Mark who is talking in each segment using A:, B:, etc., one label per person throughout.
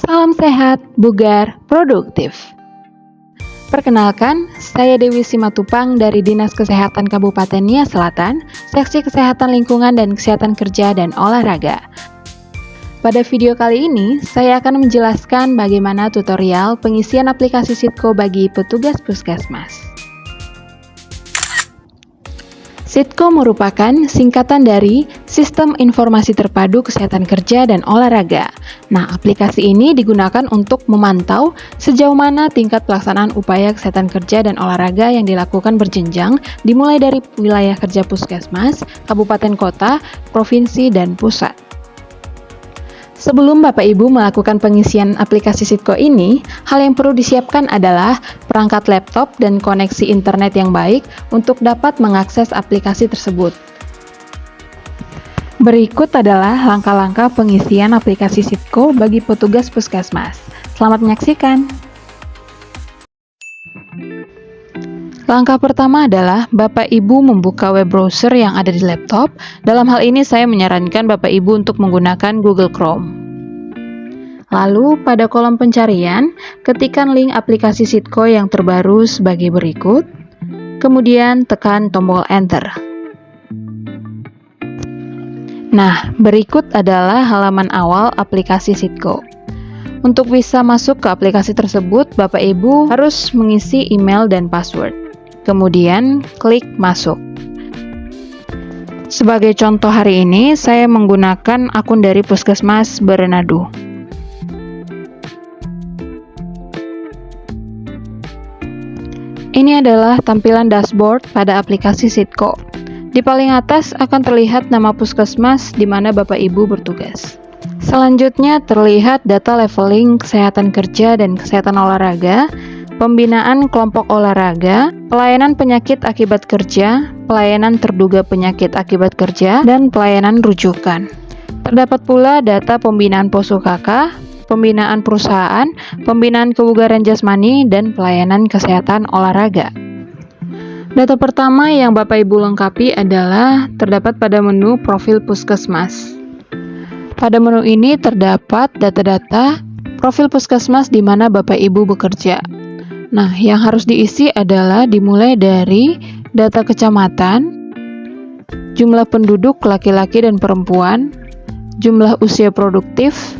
A: Salam sehat, bugar, produktif. Perkenalkan, saya Dewi Simatupang dari Dinas Kesehatan Kabupaten Nia Selatan, Seksi Kesehatan Lingkungan dan Kesehatan Kerja dan Olahraga. Pada video kali ini, saya akan menjelaskan bagaimana tutorial pengisian aplikasi Sitco bagi petugas puskesmas. Sitco merupakan singkatan dari Sistem Informasi Terpadu Kesehatan Kerja dan Olahraga. Nah, aplikasi ini digunakan untuk memantau sejauh mana tingkat pelaksanaan upaya kesehatan kerja dan olahraga yang dilakukan berjenjang, dimulai dari wilayah kerja puskesmas, kabupaten kota, provinsi, dan pusat. Sebelum Bapak Ibu melakukan pengisian aplikasi Sitco ini, hal yang perlu disiapkan adalah perangkat laptop dan koneksi internet yang baik untuk dapat mengakses aplikasi tersebut. Berikut adalah langkah-langkah pengisian aplikasi Sitco bagi petugas puskesmas. Selamat menyaksikan! Langkah pertama adalah Bapak Ibu membuka web browser yang ada di laptop. Dalam hal ini saya menyarankan Bapak Ibu untuk menggunakan Google Chrome. Lalu pada kolom pencarian, ketikkan link aplikasi Sitco yang terbaru sebagai berikut. Kemudian tekan tombol Enter. Nah, berikut adalah halaman awal aplikasi Sitco. Untuk bisa masuk ke aplikasi tersebut, Bapak Ibu harus mengisi email dan password. Kemudian klik masuk. Sebagai contoh hari ini, saya menggunakan akun dari Puskesmas Berenadu. Ini adalah tampilan dashboard pada aplikasi Sitco. Di paling atas akan terlihat nama puskesmas di mana Bapak Ibu bertugas. Selanjutnya terlihat data leveling kesehatan kerja dan kesehatan olahraga, pembinaan kelompok olahraga, pelayanan penyakit akibat kerja, pelayanan terduga penyakit akibat kerja, dan pelayanan rujukan. Terdapat pula data pembinaan POSUKK, pembinaan perusahaan, pembinaan kebugaran jasmani, dan pelayanan kesehatan olahraga. Data pertama yang Bapak Ibu lengkapi adalah terdapat pada menu profil puskesmas. Pada menu ini terdapat data-data profil puskesmas di mana Bapak Ibu bekerja. Nah, yang harus diisi adalah dimulai dari data kecamatan, jumlah penduduk laki-laki dan perempuan, jumlah usia produktif,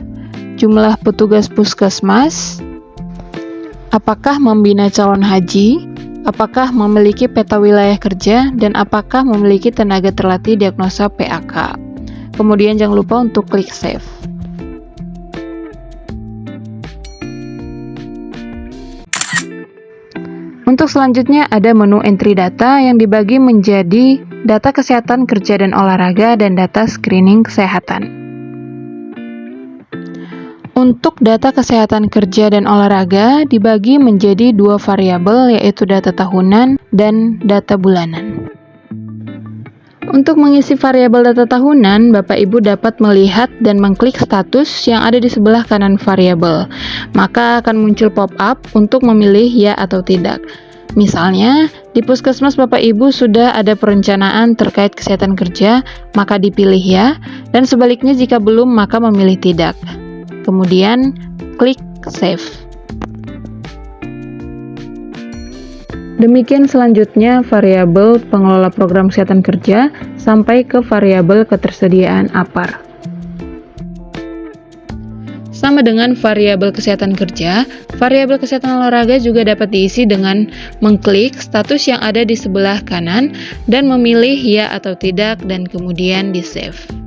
A: jumlah petugas puskesmas, apakah membina calon haji, apakah memiliki peta wilayah kerja, dan apakah memiliki tenaga terlatih diagnosa PAK. Kemudian jangan lupa untuk klik save. Untuk selanjutnya ada menu entry data yang dibagi menjadi data kesehatan kerja dan olahraga dan data screening kesehatan. Untuk data kesehatan kerja dan olahraga dibagi menjadi dua variabel, yaitu data tahunan dan data bulanan. Untuk mengisi variabel data tahunan, Bapak Ibu dapat melihat dan mengklik status yang ada di sebelah kanan variabel. Maka akan muncul pop-up untuk memilih ya atau tidak. Misalnya, di puskesmas Bapak Ibu sudah ada perencanaan terkait kesehatan kerja, maka dipilih ya, dan sebaliknya jika belum, maka memilih tidak. Kemudian, klik save. Demikian selanjutnya variabel pengelola program kesehatan kerja sampai ke variabel ketersediaan APAR. Sama dengan variabel kesehatan kerja, variabel kesehatan olahraga juga dapat diisi dengan mengklik status yang ada di sebelah kanan dan memilih ya atau tidak dan kemudian di-save.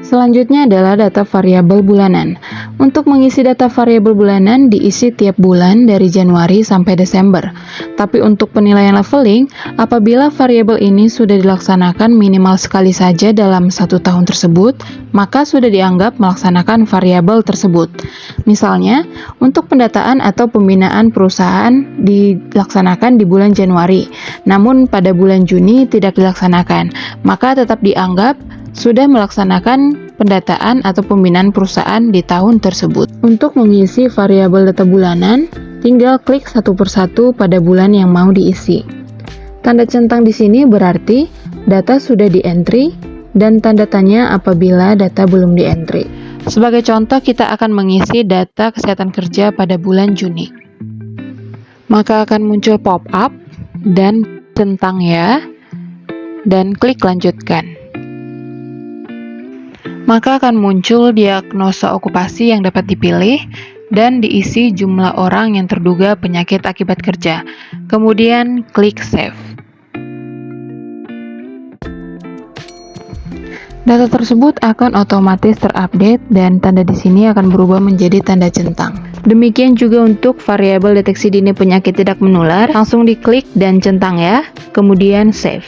A: Selanjutnya adalah data variabel bulanan. Untuk mengisi data variabel bulanan diisi tiap bulan dari Januari sampai Desember. Tapi untuk penilaian leveling, apabila variabel ini sudah dilaksanakan minimal sekali saja dalam 1 tahun tersebut, maka sudah dianggap melaksanakan variabel tersebut. Misalnya, untuk pendataan atau pembinaan perusahaan dilaksanakan di bulan Januari, namun pada bulan Juni tidak dilaksanakan, maka tetap dianggap sudah melaksanakan pendataan atau pembinaan perusahaan di tahun tersebut. Untuk mengisi variabel data bulanan, tinggal klik satu persatu pada bulan yang mau diisi. Tanda centang di sini berarti data sudah di-entry dan tanda tanya apabila data belum di-entry. Sebagai contoh, kita akan mengisi data kesehatan kerja pada bulan Juni. Maka akan muncul pop-up dan centang ya, dan klik lanjutkan. Maka akan muncul diagnosa okupasi yang dapat dipilih dan diisi jumlah orang yang terduga penyakit akibat kerja. Kemudian klik save. Data tersebut akan otomatis terupdate dan tanda di sini akan berubah menjadi tanda centang. Demikian juga untuk variabel deteksi dini penyakit tidak menular, langsung diklik dan centang ya, kemudian save.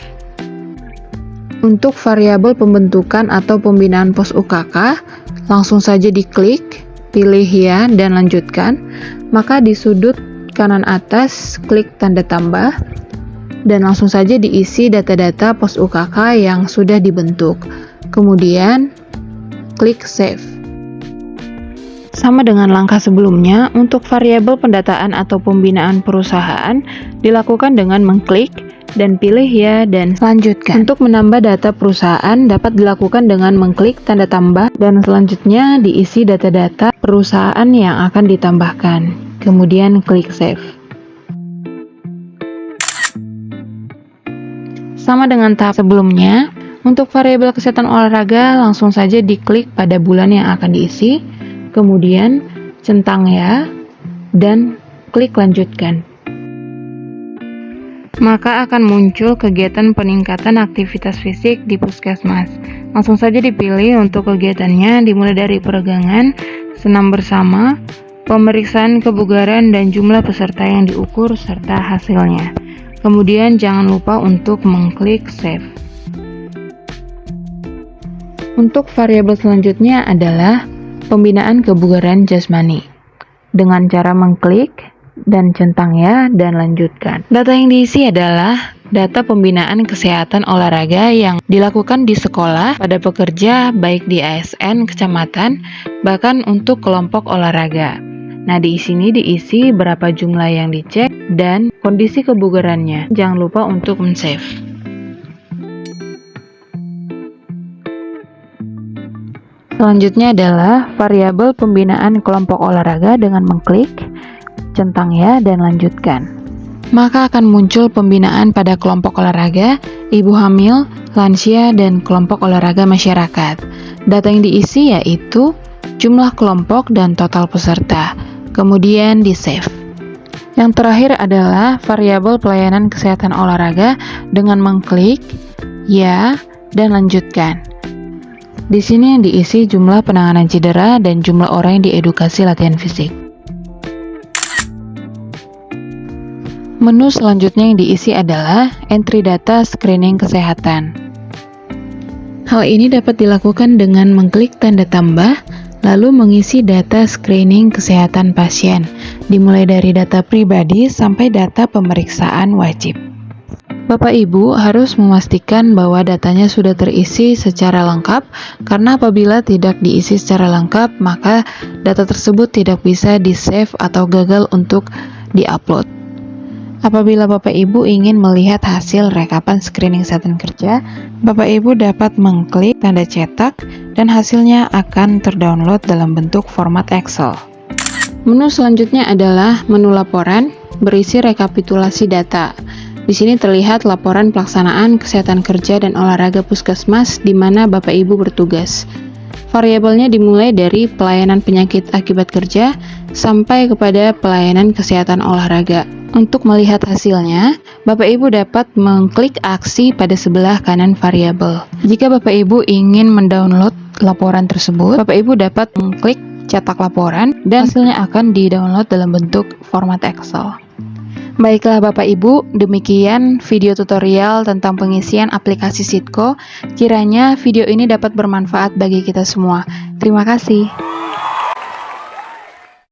A: Untuk variabel pembentukan atau pembinaan pos UKK, langsung saja diklik, pilih ya dan lanjutkan. Maka di sudut kanan atas klik tanda tambah dan langsung saja diisi data-data pos UKK yang sudah dibentuk. Kemudian klik save. Sama dengan langkah sebelumnya, untuk variabel pendataan atau pembinaan perusahaan dilakukan dengan mengklik dan pilih ya dan lanjutkan. Untuk menambah data perusahaan dapat dilakukan dengan mengklik tanda tambah dan selanjutnya diisi data-data perusahaan yang akan ditambahkan. Kemudian klik save. Sama dengan tahap sebelumnya, untuk variabel kesehatan olahraga langsung saja diklik pada bulan yang akan diisi, kemudian centang ya dan klik lanjutkan. Maka akan muncul kegiatan peningkatan aktivitas fisik di puskesmas. Langsung saja dipilih untuk kegiatannya, dimulai dari peregangan, senam bersama, pemeriksaan kebugaran dan jumlah peserta yang diukur serta hasilnya. Kemudian jangan lupa untuk mengklik save. Untuk variabel selanjutnya adalah pembinaan kebugaran jasmani. Dengan cara mengklik dan centang ya dan lanjutkan. Data yang diisi adalah data pembinaan kesehatan olahraga yang dilakukan di sekolah pada pekerja baik di ASN kecamatan bahkan untuk kelompok olahraga. Nah, di sini diisi berapa jumlah yang dicek dan kondisi kebugarannya. Jangan lupa untuk men-save. Selanjutnya adalah variabel pembinaan kelompok olahraga dengan mengklik, centang ya, dan lanjutkan. Maka akan muncul pembinaan pada kelompok olahraga, ibu hamil, lansia, dan kelompok olahraga masyarakat. Data yang diisi yaitu jumlah kelompok dan total peserta. Kemudian di-save. Yang terakhir adalah variabel pelayanan kesehatan olahraga dengan mengklik, ya, dan lanjutkan. Di sini yang diisi jumlah penanganan cedera dan jumlah orang yang diedukasi latihan fisik. Menu selanjutnya yang diisi adalah entry data screening kesehatan. Hal ini dapat dilakukan dengan mengklik tanda tambah, lalu mengisi data screening kesehatan pasien, dimulai dari data pribadi sampai data pemeriksaan wajib. Bapak Ibu harus memastikan bahwa datanya sudah terisi secara lengkap, karena apabila tidak diisi secara lengkap, maka data tersebut tidak bisa di-save atau gagal untuk di-upload. Apabila Bapak Ibu ingin melihat hasil rekapan screening kesehatan kerja, Bapak Ibu dapat mengklik tanda cetak dan hasilnya akan terdownload dalam bentuk format Excel. Menu selanjutnya adalah menu laporan, berisi rekapitulasi data. Di sini terlihat laporan pelaksanaan kesehatan kerja dan olahraga puskesmas di mana Bapak Ibu bertugas. Variabelnya dimulai dari pelayanan penyakit akibat kerja sampai kepada pelayanan kesehatan olahraga. Untuk melihat hasilnya, Bapak Ibu dapat mengklik aksi pada sebelah kanan variabel. Jika Bapak Ibu ingin mendownload laporan tersebut, Bapak Ibu dapat mengklik cetak laporan dan hasilnya akan di-download dalam bentuk format Excel. Baiklah Bapak Ibu, demikian video tutorial tentang pengisian aplikasi Sitco. Kiranya video ini dapat bermanfaat bagi kita semua. Terima kasih.